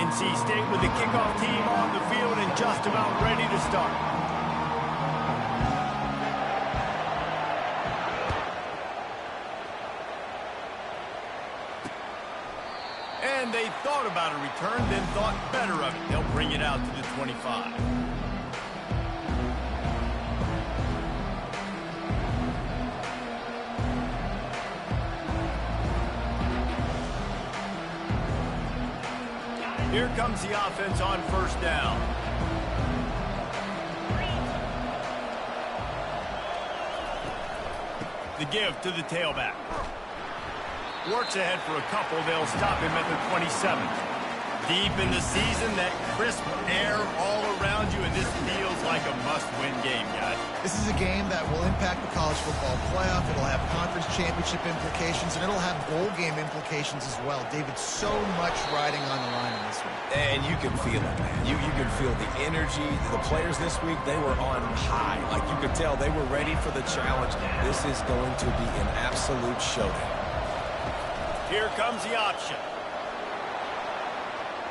NC State with the kickoff team on the field and just about ready to start. And they thought about a return, then thought better of it. They'll bring it out to the 25. Here comes the offense on first down. The give to the tailback. Works ahead for a couple. They'll stop him at the 27. Deep in the season, that crisp air all around you, and this feels like a must-win game, guys. This is a game that will impact the college football playoff. It'll have conference championship implications, and it'll have bowl game implications as well. David, so much riding on the line in this one. And you can feel it, man. You can feel the energy. The players this week, they were on high. Like you could tell, they were ready for the challenge. This is going to be an absolute showdown. Here comes the option.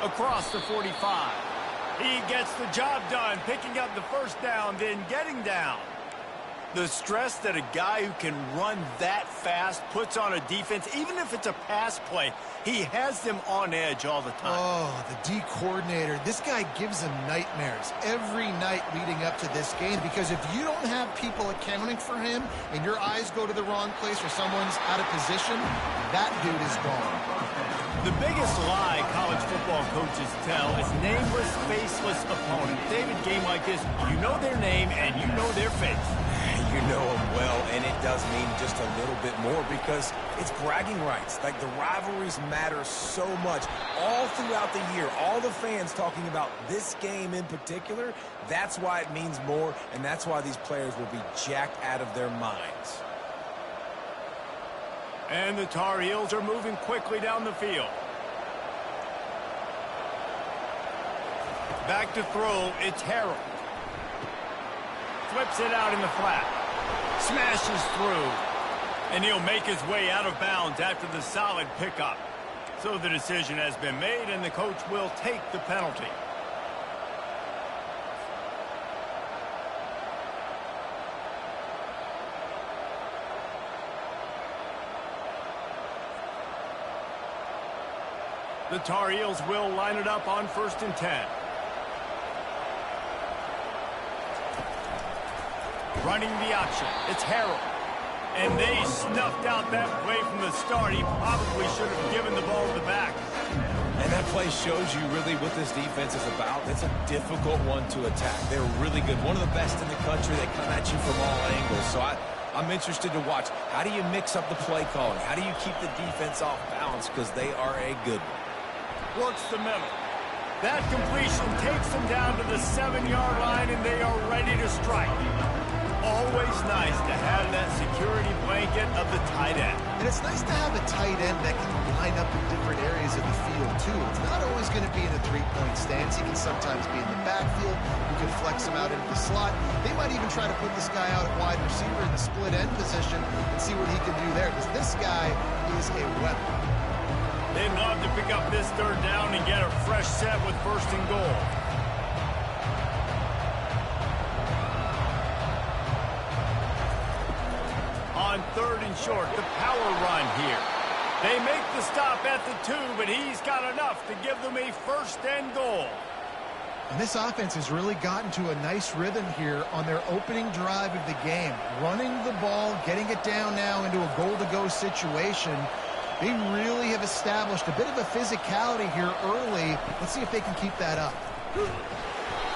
Across the 45. He gets the job done, picking up the first down, then getting down. The stress that a guy who can run that fast puts on a defense, even if it's a pass play, he has them on edge all the time. Oh, the D coordinator. This guy gives them nightmares every night leading up to this game, because if you don't have people accounting for him and your eyes go to the wrong place or someone's out of position, that dude is gone. The biggest lie college football coaches tell is nameless, faceless opponent. David, game like this, you know their name and you know their face. You know them well, and it does mean just a little bit more because it's bragging rights. Like, the rivalries matter so much all throughout the year. All the fans talking about this game in particular, that's why it means more, and that's why these players will be jacked out of their minds. And the Tar Heels are moving quickly down the field. Back to throw, it's Harrell. Flips it out in the flat. Smashes through. And he'll make his way out of bounds after the solid pickup. So the decision has been made, and the coach will take the penalty. The Tar Heels will line it up on 1st and 10. Running the option. It's Harrell. And they snuffed out that play from the start. He probably should have given the ball to the back. And that play shows you really what this defense is about. It's a difficult one to attack. They're really good. One of the best in the country. They come at you from all angles. So I'm interested to watch. How do you mix up the play calling? How do you keep the defense off balance? Because they are a good one. Works the middle. That completion takes them down to the 7-yard line, and they are ready to strike. Always nice to have that security blanket of the tight end. And it's nice to have a tight end that can line up in different areas of the field, too. It's not always going to be in a three-point stance. He can sometimes be in the backfield. You can flex him out into the slot. They might even try to put this guy out at wide receiver in the split end position and see what he can do there, because this guy is a weapon. They'd love to pick up this 3rd down and get a fresh set with 1st and goal. On 3rd and short, the power run here. They make the stop at the 2, but he's got enough to give them a 1st and goal. And this offense has really gotten to a nice rhythm here on their opening drive of the game. Running the ball, getting it down now into a goal-to-go situation. They really have established a bit of a physicality here early. Let's see if they can keep that up.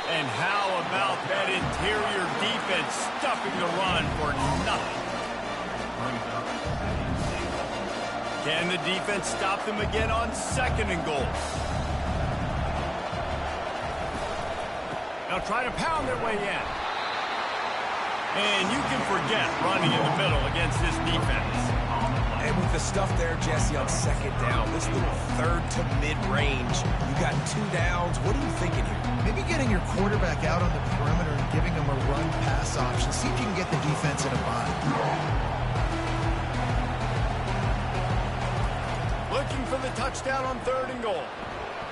And how about that interior defense stuffing the run for nothing? Can the defense stop them again on 2nd and goal? They'll try to pound their way in. And you can forget running in the middle against this defense. And with the stuff there, Jesse, on 2nd down, this little 3rd to mid-range, you got 2 downs. What are you thinking here? Maybe getting your quarterback out on the perimeter and giving him a run-pass option. See if you can get the defense in a bind. Looking for the touchdown on 3rd and goal.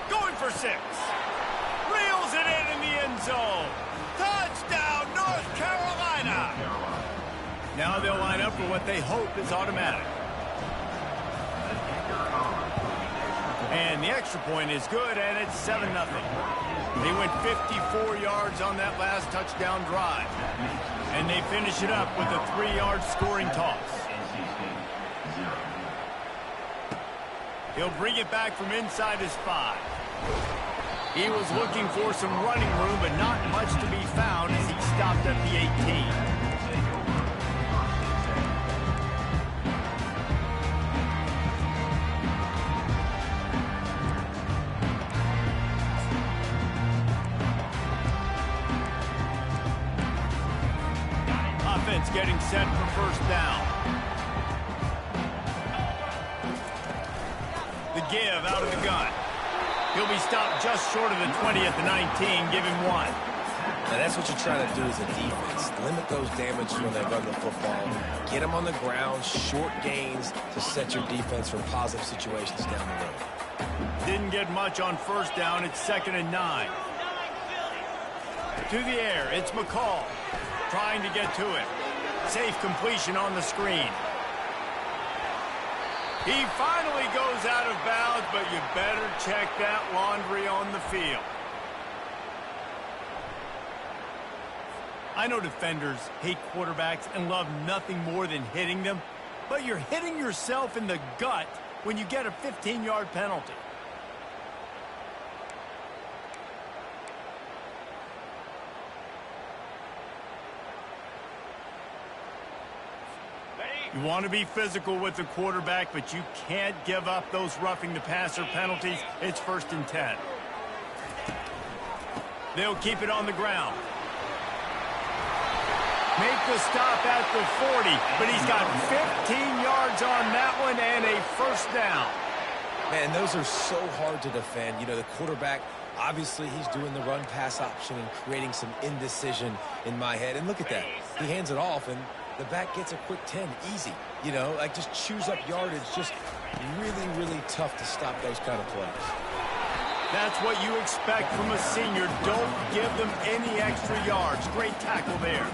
Going for 6. Reels it in the end zone. Touchdown, North Carolina. Now they'll line up for what they hope is automatic. And the extra point is good, and it's 7-0. They went 54 yards on that last touchdown drive. And they finish it up with a 3-yard scoring toss. He'll bring it back from inside his 5. He was looking for some running room, but not much to be found as he stopped at the 18. Offense getting set for first down. The give out of the gun. He'll be stopped just short of the 20 at the 19, give him 1. Now that's what you're trying to do as a defense. Limit those damages when they run the football. Get them on the ground, short gains to set your defense for positive situations down the road. Didn't get much on first down. It's 2nd and 9. To the air, it's McCall. Trying to get to it. Safe completion on the screen. He finally goes out of bounds, but you better check that laundry on the field. I know defenders hate quarterbacks and love nothing more than hitting them, but you're hitting yourself in the gut when you get a 15-yard penalty. You want to be physical with the quarterback, but you can't give up those roughing the passer penalties. It's 1st and 10. They'll keep it on the ground. Make the stop at the 40, but he's got 15 yards on that one and a first down. Man, those are so hard to defend. You know, the quarterback, obviously he's doing the run-pass option and creating some indecision in my head. And look at that. He hands it off, and the back gets a quick 10, easy. You know, like just chews up yardage. Just really, really tough to stop those kind of plays. That's what you expect from a senior. Don't give them any extra yards. Great tackle there.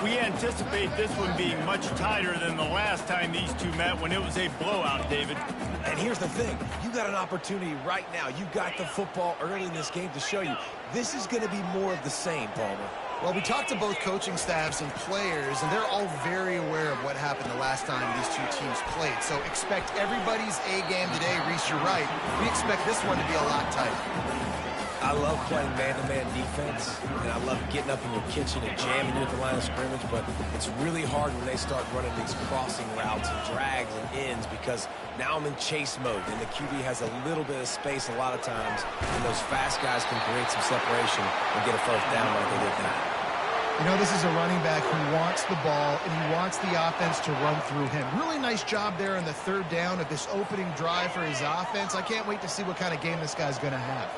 We anticipate this one being much tighter than the last time these two met when it was a blowout, David. And here's the thing. You got an opportunity right now. You got the football early in this game to show you. This is going to be more of the same, Palmer. Well, we talked to both coaching staffs and players, and they're all very aware of what happened the last time these two teams played. So expect everybody's A game today. Reese, you're right. We expect this one to be a lot tighter. I love playing man-to-man defense, and I love getting up in your kitchen and jamming you at the line of scrimmage, but it's really hard when they start running these crossing routes and drags and ends because now I'm in chase mode, and the QB has a little bit of space a lot of times, and those fast guys can create some separation and get a first down like they did tonight. You know, this is a running back who wants the ball, and he wants the offense to run through him. Really nice job there on the 3rd down of this opening drive for his offense. I can't wait to see what kind of game this guy's going to have.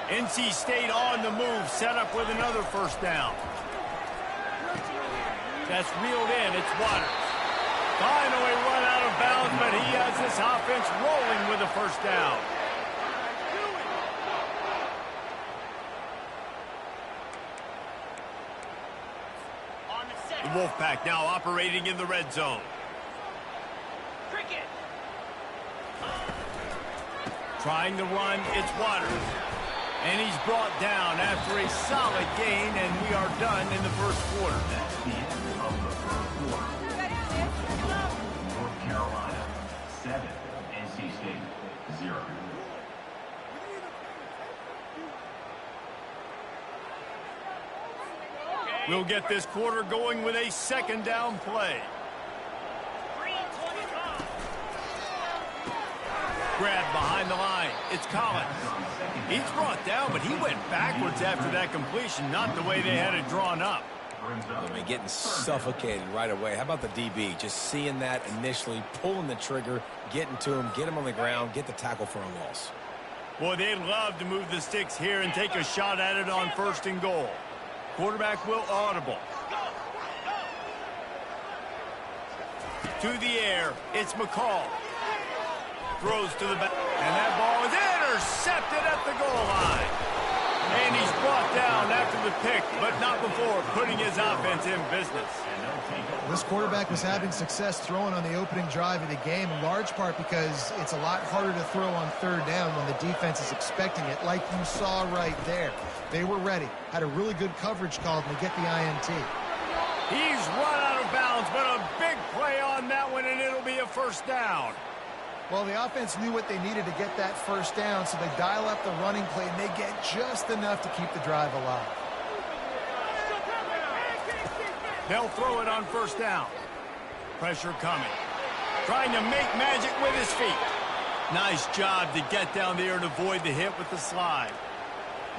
NC State on the move, set up with another first down. That's reeled in. It's Waters. Finally run out of bounds, but he has this offense rolling with a first down. The Wolfpack now operating in the red zone. Trying to run, it's Waters. And he's brought down after a solid gain, and we are done in the first quarter. North Carolina, 7, NC State, 0. We'll get this quarter going with a 2nd down play. Grab behind the line. It's Collins. He's brought down, but he went backwards after that completion, not the way they had it drawn up. I mean, getting suffocated right away. How about the DB? Just seeing that initially, pulling the trigger, getting to him, get him on the ground, get the tackle for a loss. Boy, they'd love to move the sticks here and take a shot at it on 1st and goal. Quarterback will audible. To the air, it's McCall. Throws to the back, and that ball is intercepted at the goal line. And he's brought down after the pick, but not before putting his offense in business. This quarterback was having success throwing on the opening drive of the game, in large part because it's a lot harder to throw on third down when the defense is expecting it, like you saw right there. They were ready, had a really good coverage call, and they get the INT. He's run out of bounds, but a big play on that one, and it'll be a first down. Well, the offense knew what they needed to get that first down, so they dial up the running play, and they get just enough to keep the drive alive. They'll throw it on first down. Pressure coming. Trying to make magic with his feet. Nice job to get down there and avoid the hit with the slide.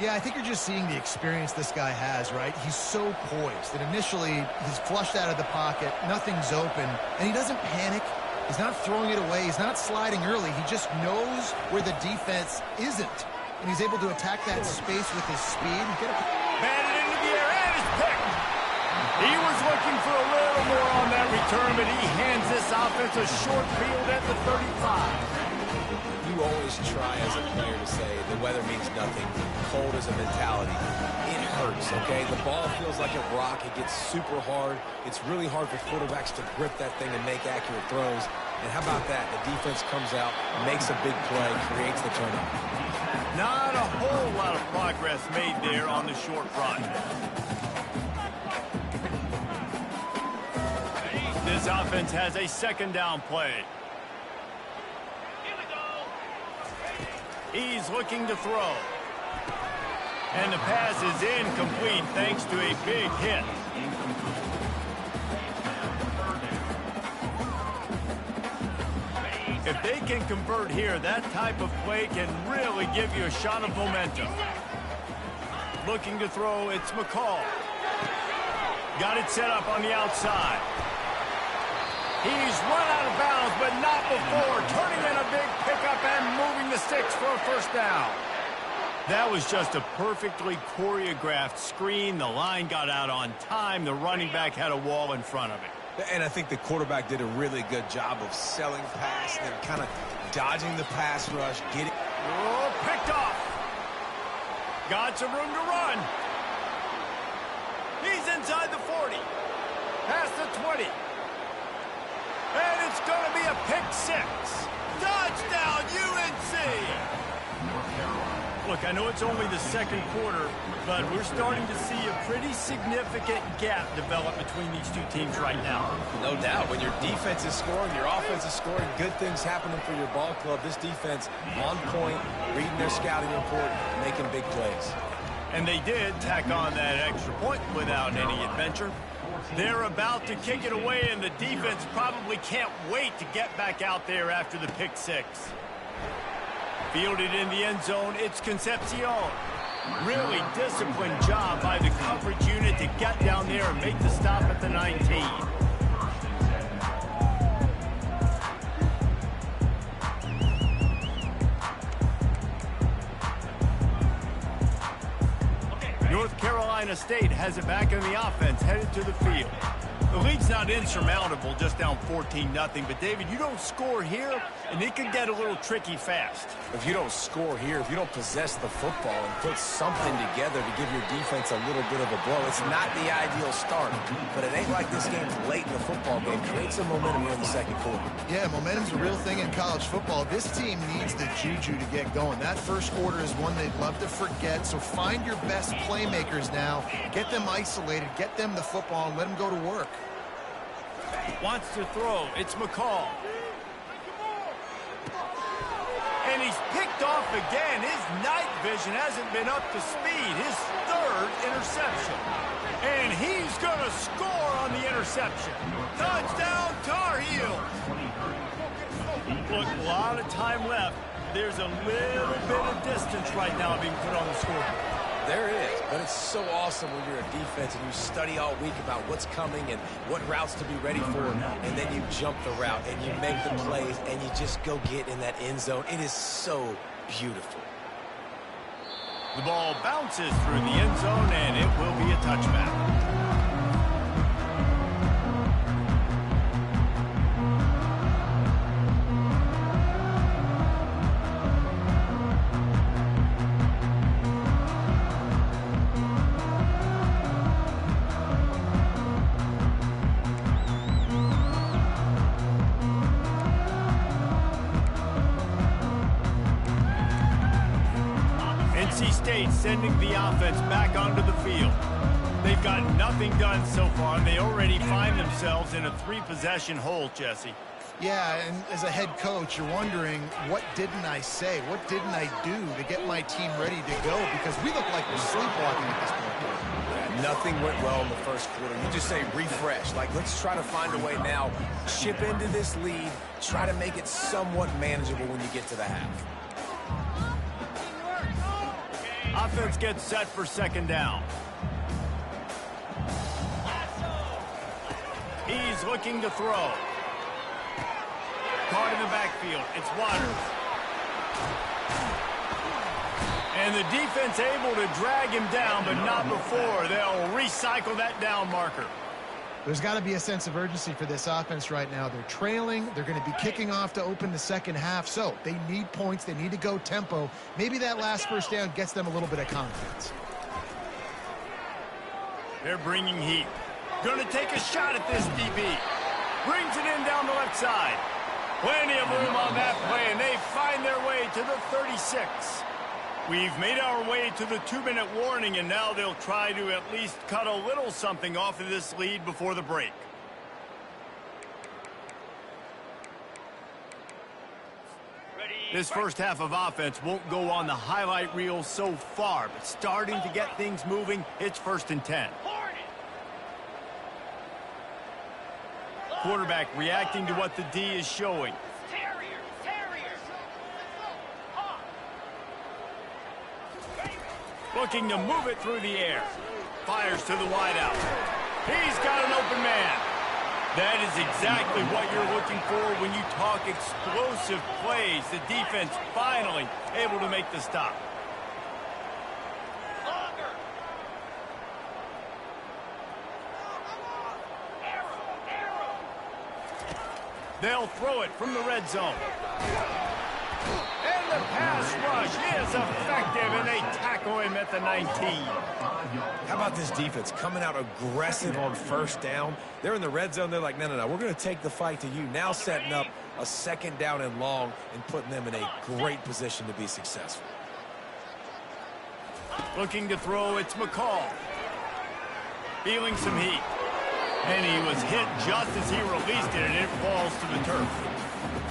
Yeah, I think you're just seeing the experience this guy has, right? He's so poised. And initially, he's flushed out of the pocket. Nothing's open. And he doesn't panic. He's not throwing it away. He's not sliding early. He just knows where the defense isn't. And he's able to attack that space with his speed. Batted into the air, and it's picked. He was looking for a little more on that return, but he hands this offense a short field at the 35. You always try as a player to say the weather means nothing. Cold is a mentality. It hurts, okay? The ball feels like a rock. It gets super hard. It's really hard for quarterbacks to grip that thing and make accurate throws. And how about that? The defense comes out, makes a big play, creates the turnover. Not a whole lot of progress made there on the short run. This offense has a second down play. He's looking to throw. And the pass is incomplete thanks to a big hit. If they can convert here, that type of play can really give you a shot of momentum. Looking to throw, it's McCall. Got it set up on the outside. He's run out of bounds, but not before turning in a big pickup and moving the sticks for a first down. That was just a perfectly choreographed screen. The line got out on time. The running back had a wall in front of it. And I think the quarterback did a really good job of selling pass and kind of dodging the pass rush, getting... Oh, picked off. Got some room to run. He's inside the 40. Past the 20. And it's going to be a pick six. Touchdown, UNC! Look, I know it's only the second quarter, but we're starting to see a pretty significant gap develop between these two teams right now. No doubt. When your defense is scoring, your offense is scoring, good things happening for your ball club. This defense on point, reading their scouting report, making big plays. And they did tack on that extra point without any adventure. They're about to kick it away, and the defense probably can't wait to get back out there after the pick six. Fielded in the end zone, it's Concepcion. Really disciplined job by the coverage unit to get down there and make the stop at the 19. North Carolina State has it back in the offense, headed to the field. The lead's not insurmountable, just down 14-0. But, David, you don't score here, and it can get a little tricky fast. If you don't score here, if you don't possess the football and put something together to give your defense a little bit of a blow, it's not the ideal start. But it ain't like this game's late in the football game. Create some momentum here in the second quarter. Yeah, momentum's a real thing in college football. This team needs the juju to get going. That first quarter is one they'd love to forget, so find your best playmakers now. Get them isolated, get them the football, and let them go to work. Wants to throw. It's McCall. And he's picked off again. His night vision hasn't been up to speed. His third interception. And he's going to score on the interception. Touchdown, Tar Heels. Look, a lot of time left. There's a little bit of distance right now being put on the scoreboard. There is, but it's so awesome when you're a defense and you study all week about what's coming and what routes to be ready for, and then you jump the route and you make the plays and you just go get in that end zone. It is so beautiful. The ball bounces through the end zone, and it will be a touchback. teammates sending the offense back onto the field. They've got nothing done so far, and they already find themselves in a 3-possession hole, Jesse. Yeah, and as a head coach, you're wondering, what didn't I say? What didn't I do to get my team ready to go? Because we look like we're sleepwalking at this point. Yeah, nothing went well in the first quarter. You just say refresh. Like, let's try to find a way now. Chip into this lead. Try to make it somewhat manageable when you get to the half. Offense gets set for second down. He's looking to throw. Caught in the backfield. It's Waters. And the defense able to drag him down, but not before. They'll recycle that down marker. There's got to be a sense of urgency for this offense right now. They're trailing. They're going to be kicking off to open the second half. So they need points. They need to go tempo. Maybe that last first down gets them a little bit of confidence. They're bringing heat. Going to take a shot at this DB. Brings it in down the left side. Plenty of room on that play, and they find their way to the 36. We've made our way to the 2-minute warning, and now they'll try to at least cut a little something off of this lead before the break. This first half of offense won't go on the highlight reel so far, but starting to get things moving, it's 1st and 10. Quarterback reacting to what the D is showing. Looking to move it through the air. Fires to the wideout. He's got an open man. That is exactly what you're looking for when you talk explosive plays. The defense finally able to make the stop. They'll throw it from the red zone. And the pass rush is effective, and they tackle him at the 19. How about this defense coming out aggressive on first down? They're in the red zone. They're like, no, we're going to take the fight to you. Now setting up a second down and long and putting them in a great position to be successful. Looking to throw, it's McCall. Feeling some heat. And he was hit just as he released it, and it falls to the turf.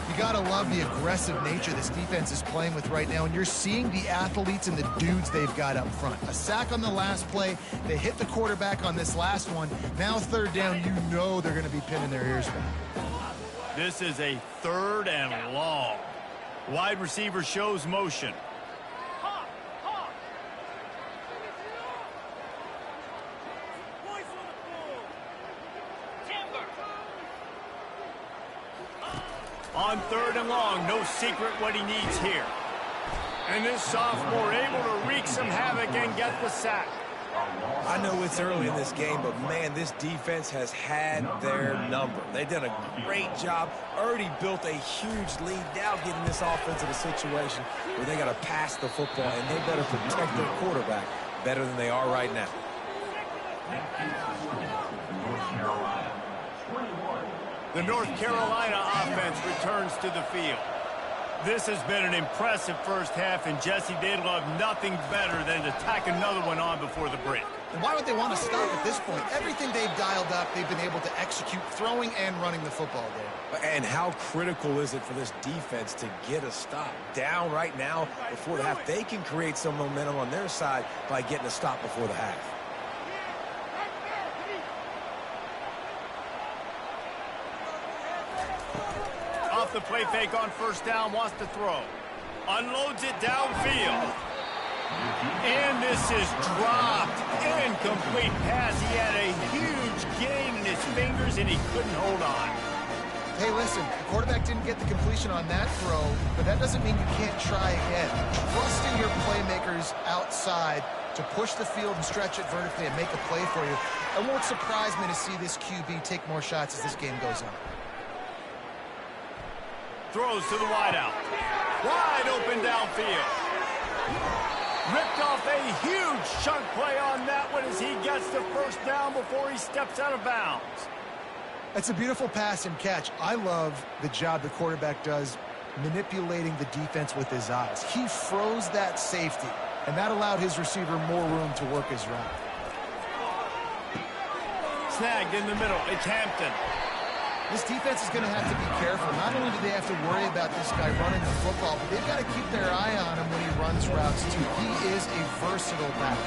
You got to love the aggressive nature this defense is playing with right now, and you're seeing the athletes and the dudes they've got up front. A sack on the last play. They hit the quarterback on this last one. Now 3rd down, you know they're going to be pinning their ears back. This is a 3rd and long. Wide receiver shows motion. On 3rd and long, no secret what he needs here. And this sophomore able to wreak some havoc and get the sack. I know it's early in this game, but, man, this defense has had their number. They've done a great job, already built a huge lead, now getting this offense in a situation where they got to pass the football, and they better protect their quarterback better than they are right now. The North Carolina offense returns to the field. This has been an impressive first half, and Jesse, they'd love nothing better than to tack another one on before the break. And why would they want to stop at this point? Everything they've dialed up, they've been able to execute throwing and running the football game. And how critical is it for this defense to get a stop? Down right now before the half, they can create some momentum on their side by getting a stop before the half. Off the play fake on first down, wants to throw. Unloads it downfield. And this is dropped. Incomplete pass. He had a huge gain in his fingers, and he couldn't hold on. Hey, listen, the quarterback didn't get the completion on that throw, but that doesn't mean you can't try again. Trust in your playmakers outside to push the field and stretch it vertically and make a play for you. It won't surprise me to see this QB take more shots as this game goes on. Throws to the wideout. Wide open downfield. Ripped off a huge chunk play on that one as he gets the first down before he steps out of bounds. That's a beautiful pass and catch. I love the job the quarterback does manipulating the defense with his eyes. He froze that safety. and that allowed his receiver more room to work his route. Snagged in the middle. It's Hampton. This defense is going to have to be careful. Not only do they have to worry about this guy running the football, but they've got to keep their eye on him when he runs routes, too. He is a versatile back.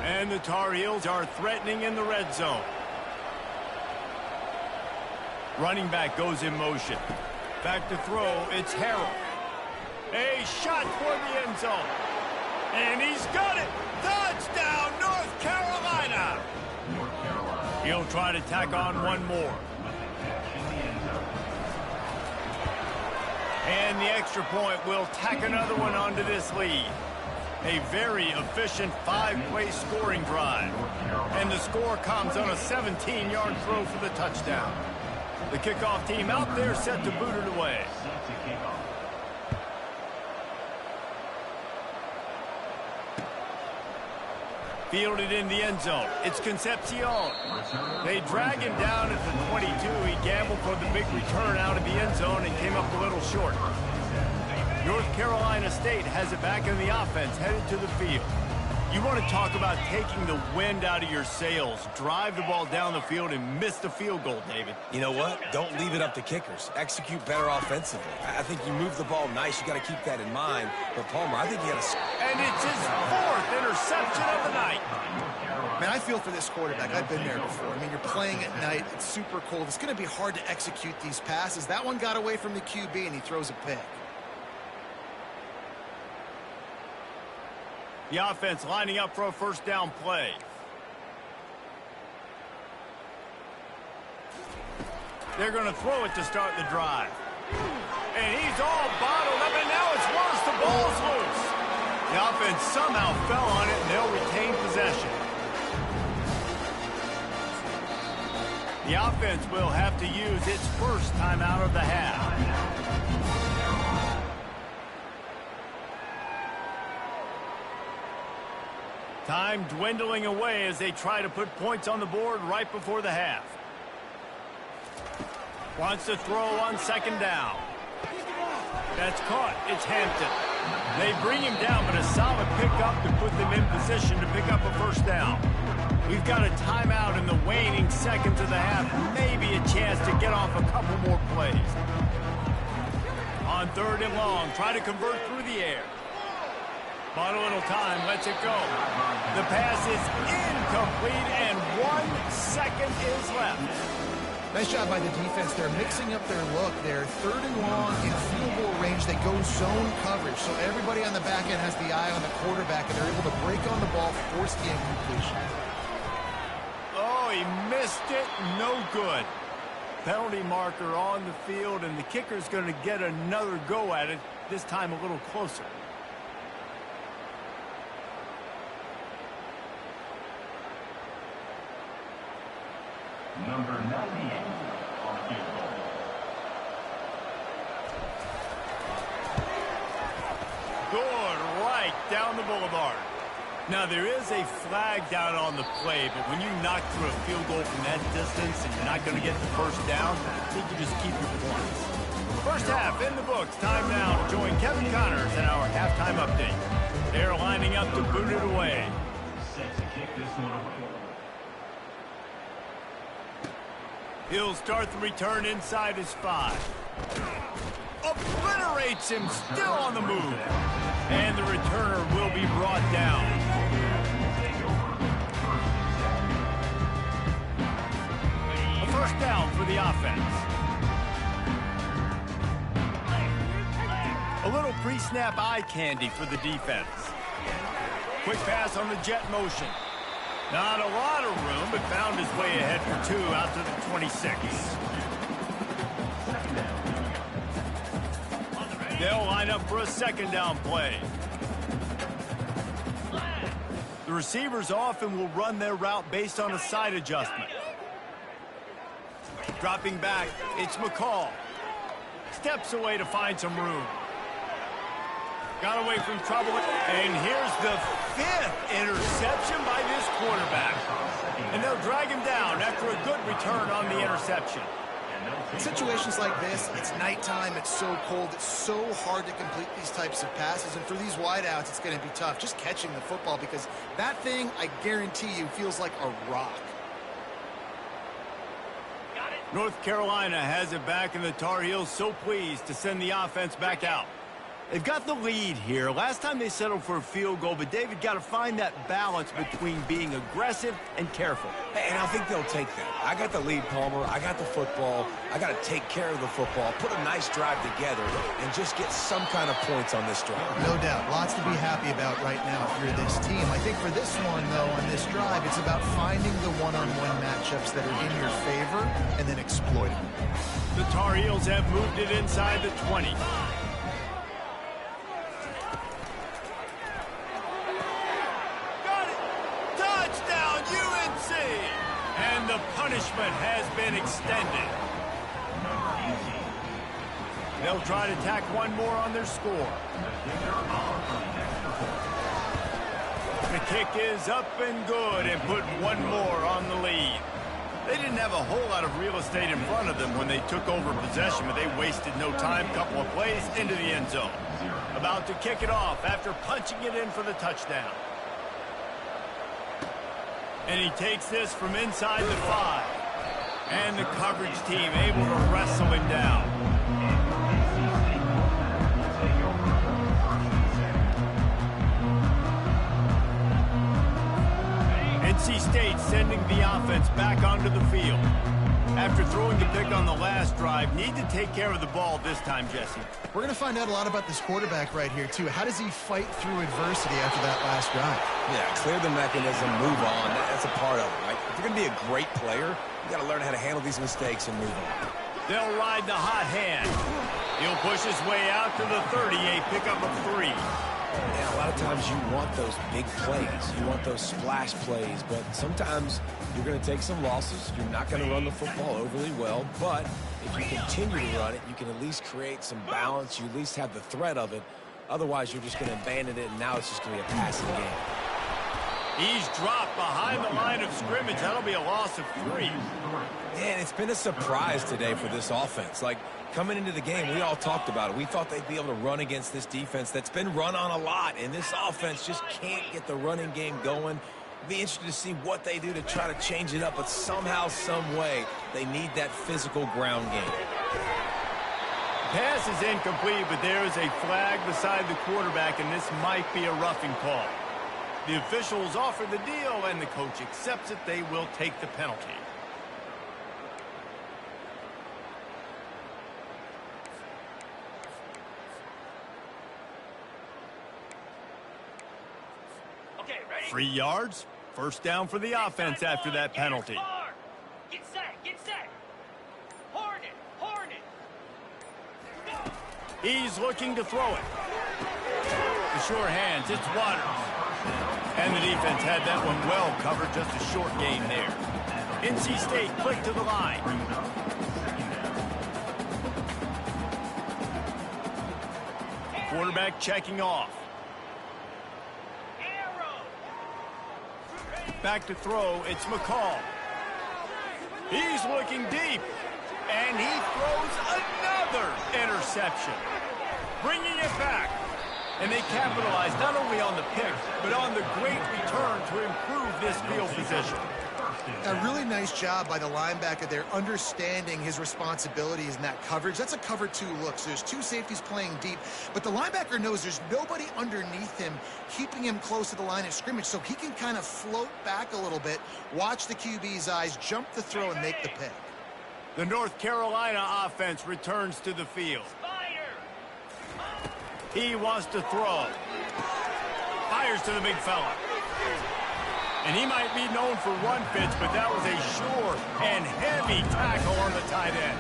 And the Tar Heels are threatening in the red zone. Running back goes in motion. Back to throw, it's Harrell. A shot toward the end zone. And he's got it! Touchdown, North Carolina! He'll try to tack on one more. And the extra point will tack another one onto this lead. A very efficient 5-play scoring drive. And the score comes on a 17-yard throw for the touchdown. The kickoff team out there set to boot it away. Fielded in the end zone. It's Concepcion. They drag him down at the 22. He gambled for the big return out of the end zone and came up a little short. North Carolina State has it back in the offense, headed to the field. You want to talk about taking the wind out of your sails. Drive the ball down the field and miss the field goal, David. You know what? Don't leave it up to kickers. Execute better offensively. I think you move the ball nice. You got to keep that in mind. But, Palmer, I think you got to... And it's his 4th interception of the night. Man, I feel for this quarterback. I've been there before. I mean, you're playing at night. It's super cold. It's going to be hard to execute these passes. That one got away from the QB, and he throws a pick. The offense lining up for a first down play. They're going to throw it to start the drive. And he's all bottled up, and now it's worse. The ball's loose. The offense somehow fell on it, and they'll retain possession. The offense will have to use its first timeout of the half. Time dwindling away as they try to put points on the board right before the half. Wants to throw on second down. That's caught. It's Hampton. They bring him down, but a solid pickup to put them in position to pick up a first down. We've got a timeout in the waning seconds of the half. Maybe a chance to get off a couple more plays. On 3rd and long, try to convert through the air. Bought a little time, lets it go. The pass is incomplete, and 1 second is left. Nice job by the defense. They're mixing up their look there. 3rd and long in field goal range. They go zone coverage, so everybody on the back end has the eye on the quarterback, and they're able to break on the ball, force the incompletion. Oh, he missed it. No good. Penalty marker on the field, and the kicker's going to get another go at it, this time a little closer. Number 98 on field goal. Good, right down the boulevard. Now, there is a flag down on the play, but when you knock through a field goal from that distance and you're not going to get the first down, I think you just keep your points. First half in the books. Time now to join Kevin Connors in our halftime update. They're lining up to boot it away. Set to kick this one away. He'll start the return inside his 5. Obliterates him, still on the move. And the returner will be brought down. A first down for the offense. A little pre-snap eye candy for the defense. Quick pass on the jet motion. Not a lot of room, but found his way ahead for 2 out to the 26. They'll line up for a second down play. The receivers often will run their route based on a side adjustment. Dropping back, it's McCall. Steps away to find some room. Got away from trouble, and here's the 5th interception by this quarterback. And they'll drag him down after a good return on the interception. In situations like this, it's nighttime, it's so cold, it's so hard to complete these types of passes, and for these wideouts, it's going to be tough just catching the football because that thing, I guarantee you, feels like a rock. North Carolina has it back, and the Tar Heels so pleased to send the offense back out. They've got the lead here. Last time they settled for a field goal, but David got to find that balance between being aggressive and careful. And I think they'll take that. I got the lead, Palmer. I got the football. I got to take care of the football, put a nice drive together, and just get some kind of points on this drive. No doubt. Lots to be happy about right now if you're this team. I think for this one, though, on this drive, it's about finding the one-on-one matchups that are in your favor and then exploiting them. The Tar Heels have moved it inside the 20. And the punishment has been extended. They'll try to tack one more on their score. The kick is up and good and put one more on the lead. They didn't have a whole lot of real estate in front of them when they took over possession, but they wasted no time. Couple of plays into the end zone. About to kick it off after punching it in for the touchdown. And he takes this from inside the 5. And the coverage team able to wrestle him down. NC State sending the offense back onto the field. After throwing the pick on the last drive, need to take care of the ball this time, Jesse. We're going to find out a lot about this quarterback right here, too. How does he fight through adversity after that last drive? Yeah, clear the mechanism, move on. That's a part of it, right? If you're going to be a great player, you got to learn how to handle these mistakes and move on. They'll ride the hot hand. He'll push his way out to the 30, a pickup of 3. Yeah, a lot of times you want those big plays. You want those splash plays, but sometimes you're going to take some losses. You're not going to run the football overly well, but if you continue to run it, you can at least create some balance. You at least have the threat of it. Otherwise, you're just going to abandon it, and now it's just going to be a passing game. He's dropped behind the line of scrimmage. That'll be a loss of 3. Man, it's been a surprise today for this offense. Like, coming into the game, we all talked about it. We thought they'd be able to run against this defense that's been run on a lot, and this offense just can't get the running game going. Be interested to see what they do to try to change it up, but somehow, some way, they need that physical ground game. Pass is incomplete, but there is a flag beside the quarterback, and this might be a roughing call. The officials offer the deal, and the coach accepts it. They will take the penalty. Okay, ready? 3 yards. First down for the offense after that penalty. Get set, get set. Hornet, Hornet. Go. He's looking to throw it. The sure hands, it's Waters. And the defense had that one well covered, just a short gain there. NC State quick to the line. Quarterback checking off. Back to throw, it's McCall. He's looking deep, and he throws another interception. Bringing it back. And they capitalize not only on the pick, but on the great return to improve this field position. A really nice job by the linebacker there, understanding his responsibilities in that coverage. That's a cover 2 look, so there's 2 safeties playing deep, but the linebacker knows there's nobody underneath him keeping him close to the line of scrimmage, so he can kind of float back a little bit, watch the QB's eyes, jump the throw, and make the pick. The North Carolina offense returns to the field. He wants to throw. Fires to the big fella. And he might be known for run fits, but that was a sure and heavy tackle on the tight end.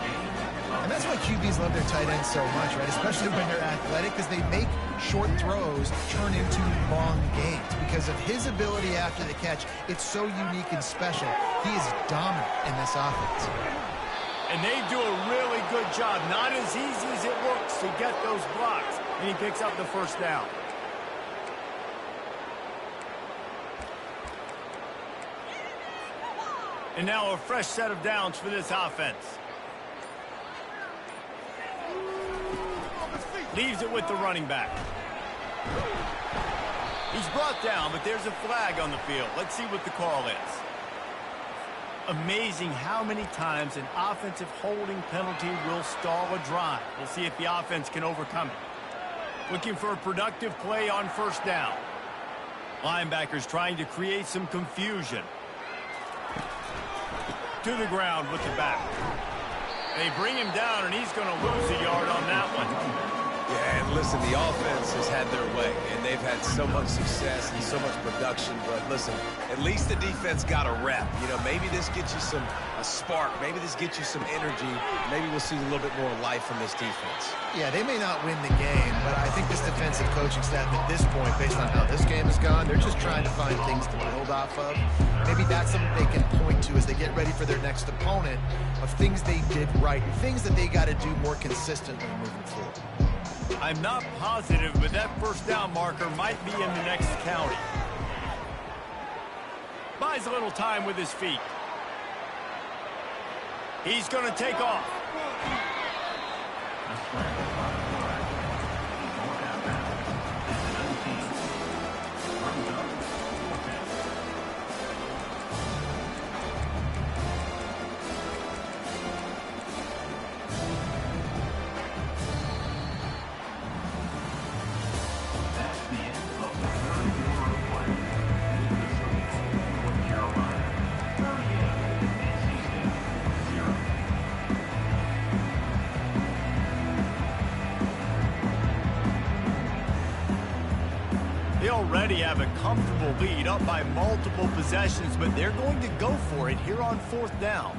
And that's why QBs love their tight ends so much, right? Especially when they're athletic, because they make short throws turn into long gains. Because of his ability after the catch, it's so unique and special. He is dominant in this offense. And they do a really good job, not as easy as it looks, to get those blocks. And he picks up the first down. And now a fresh set of downs for this offense. Leaves it with the running back. He's brought down, but there's a flag on the field. Let's see what the call is. Amazing how many times an offensive holding penalty will stall a drive. We'll see if the offense can overcome it. Looking for a productive play on first down. Linebackers trying to create some confusion. To the ground with the back. They bring him down, and he's going to lose a yard on that one. Yeah, and listen, the offense has had their way, and they've had so much success and so much production. But listen, at least the defense got a rep. You know, maybe this gets you a spark. Maybe this gets you some energy. Maybe we'll see a little bit more life from this defense. Yeah, they may not win the game, but I think this defensive coaching staff at this point, based on how this game has gone, they're just trying to find things to build off of. Maybe that's something they can point to as they get ready for their next opponent of things they did right and things that they got to do more consistently moving forward. I'm not positive, but that first down marker might be in the next county. Buys a little time with his feet. He's going to take off. They already have a comfortable lead up by multiple possessions, but they're going to go for it here on fourth down.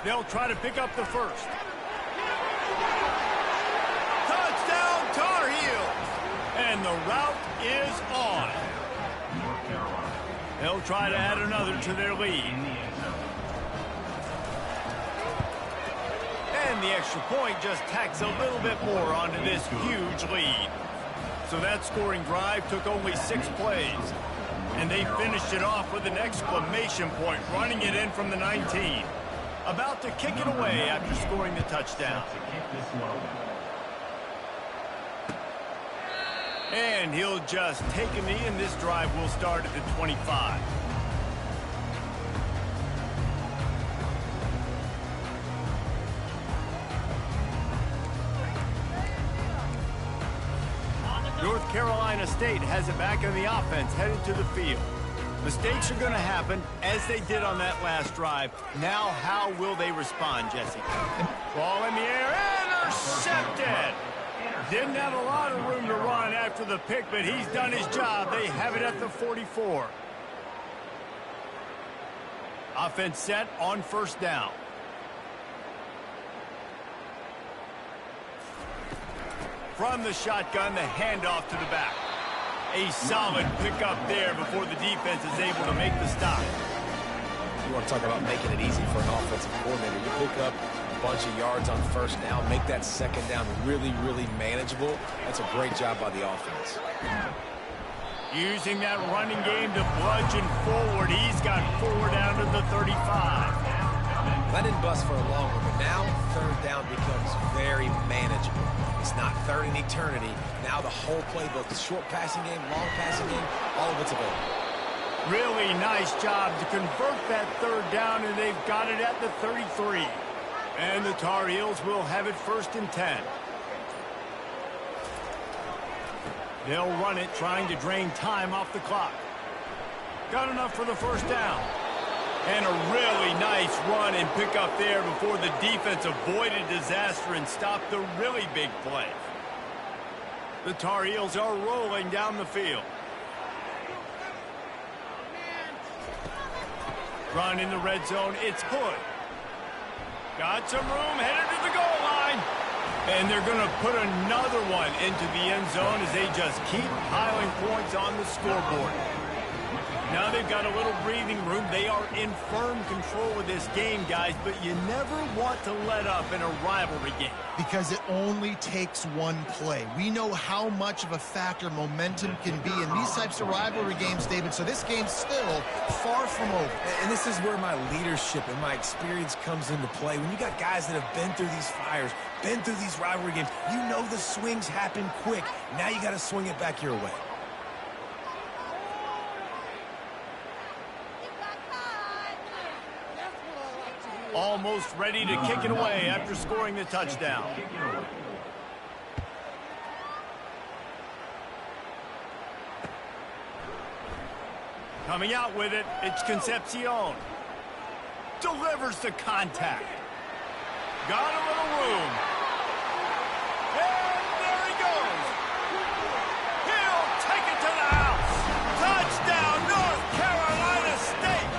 They'll try to pick up the first. Touchdown, Tar Heels! And the route is on. They'll try to add another to their lead. And the extra point just tacks a little bit more onto this huge lead. So that scoring drive took only 6 plays. And they finished it off with an exclamation point, running it in from the 19. About to kick it away after scoring the touchdown. And he'll just take a knee, and this drive will start at the 25. North Carolina State has it back in the offense, headed to the field. Mistakes are going to happen, as they did on that last drive. Now, how will they respond, Jesse? Ball in the air, intercepted! Didn't have a lot of room to run after the pick, but he's done his job. They have it at the 44. Offense set on first down. From the shotgun, the handoff to the back. A solid pickup there before the defense is able to make the stop. You want to talk about making it easy for an offensive coordinator. You pick up a bunch of yards on first down, make that second down really, really manageable. That's a great job by the offense. Using that running game to bludgeon forward. He's got 4 down to the 35. That didn't bust for a long one, but now third down becomes very manageable. It's not third in eternity. Now the whole playbook, the short passing game, long passing game, all of it's available. Really nice job to convert that third down, and they've got it at the 33. And the Tar Heels will have it 1st and 10. They'll run it, trying to drain time off the clock. Got enough for the first down. And a really nice run and pick up there before the defense avoided disaster and stopped the really big play. The Tar Heels are rolling down the field. Run in the red zone, it's Hood. Got some room, headed to the goal line. And they're going to put another one into the end zone as they just keep piling points on the scoreboard. Now they've got a little breathing room. They are in firm control of this game, guys, but you never want to let up in a rivalry game. Because it only takes one play. We know how much of a factor momentum can be in these types of rivalry games, David, so this game's still far from over. And this is where my leadership and my experience comes into play. When you got guys that have been through these fires, been through these rivalry games, you know the swings happen quick. Now you got to swing it back your way. Almost ready to kick it away after scoring the touchdown. Coming out with it, it's Concepcion. Delivers the contact. Got a little room. And there he goes. He'll take it to the house. Touchdown, North Carolina State.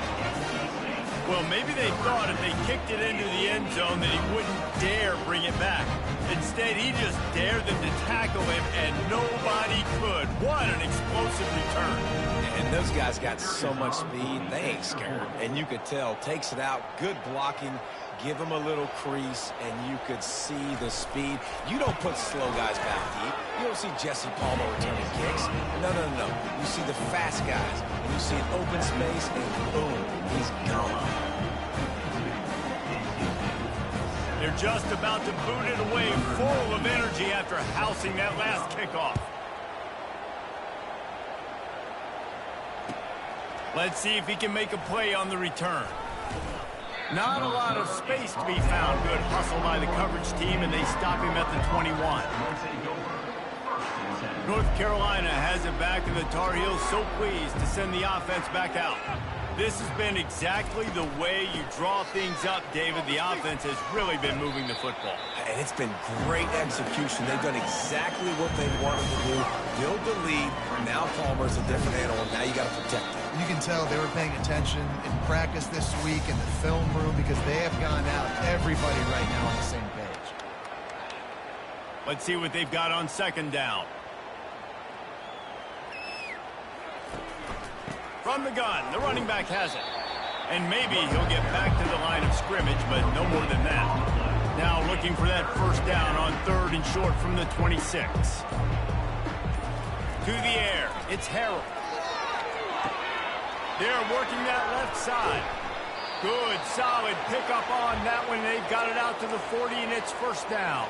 Well, maybe they thought if they kicked it into the end zone that he wouldn't dare bring it back. Instead, he just dared them to tackle him, and nobody could. What an explosive return. And those guys got so much speed, they ain't scared. And you could tell, takes it out, good blocking, give him a little crease, and you could see the speed. You don't put slow guys back deep. You don't see Jesse Palmer returning kicks. No. You see the fast guys. You see an open space, and boom, he's gone. They're just about to boot it away, full of energy after housing that last kickoff. Let's see if he can make a play on the return. Not a lot of space to be found. Good hustle by the coverage team, and they stop him at the 21. North Carolina has it back, and the Tar Heels so pleased to send the offense back out. This has been exactly the way you draw things up, David. The offense has really been moving the football. And it's been great execution. They've done exactly what they wanted to do. Build the lead. Now Palmer's a different animal. Now you got to protect him. You can tell they were paying attention in practice this week in the film room because they have gone out, everybody right now on the same page. Let's see what they've got on second down. From the gun, the running back has it. And maybe he'll get back to the line of scrimmage, but no more than that. Now looking for that first down on 3rd and short from the 26. To the air, it's Harrell. They're working that left side. Good, solid pickup on that one. They've got it out to the 40, and it's first down.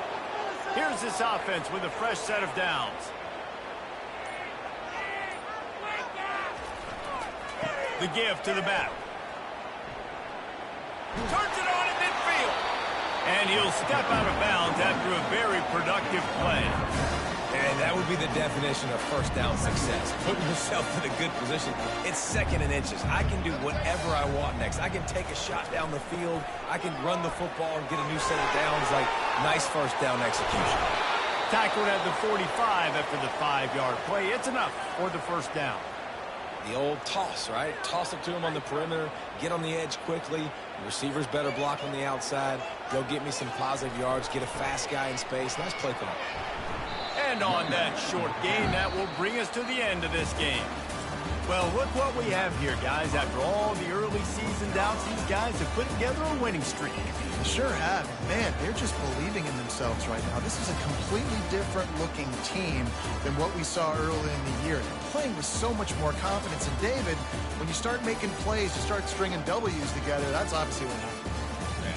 Here's this offense with a fresh set of downs. The give to the back. Turns it on at midfield. And he'll step out of bounds after a very productive play. And that would be the definition of first down success. Putting yourself in a good position. It's 2nd and inches. I can do whatever I want next. I can take a shot down the field. I can run the football and get a new set of downs. Like, nice first down execution. Tackled at the 45 after the 5-yard play. It's enough for the first down. The old toss, right? Toss it to him on the perimeter, get on the edge quickly. The receivers better block on the outside. Go get me some positive yards, get a fast guy in space. Nice play call. And on that short gain, that will bring us to the end of this game. Well, look what we have here, guys. After all the early season doubts, these guys have put together a winning streak. They sure have. Man, they're just believing in themselves right now. This is a completely different looking team than what we saw early in the year. They're playing with so much more confidence. And David, when you start making plays, you start stringing W's together, that's obviously what happens.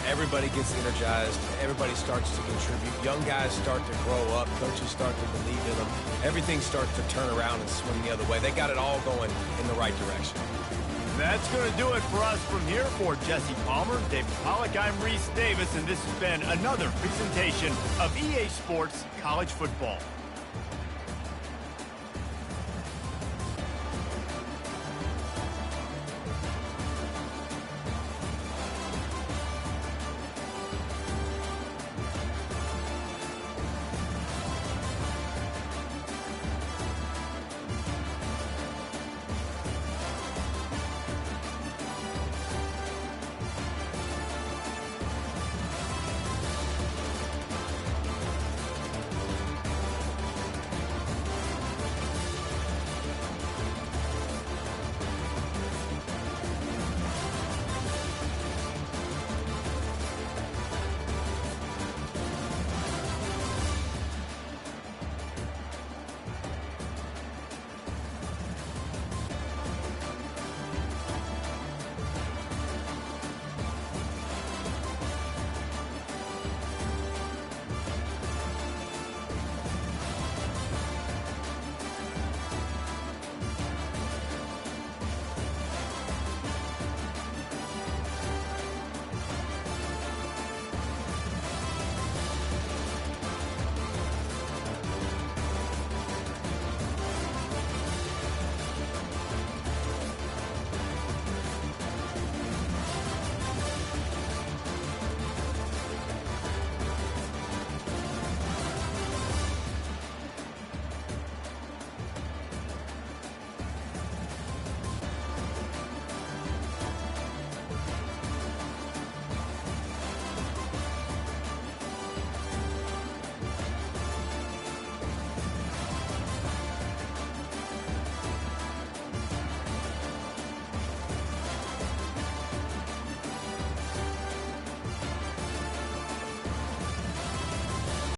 Everybody gets energized. Everybody starts to contribute. Young guys start to grow up. Coaches start to believe in them. Everything starts to turn around and swing the other way. They got it all going in the right direction. That's going to do it for us from here. For Jesse Palmer, David Pollack, I'm Reese Davis, and this has been another presentation of EA Sports College Football.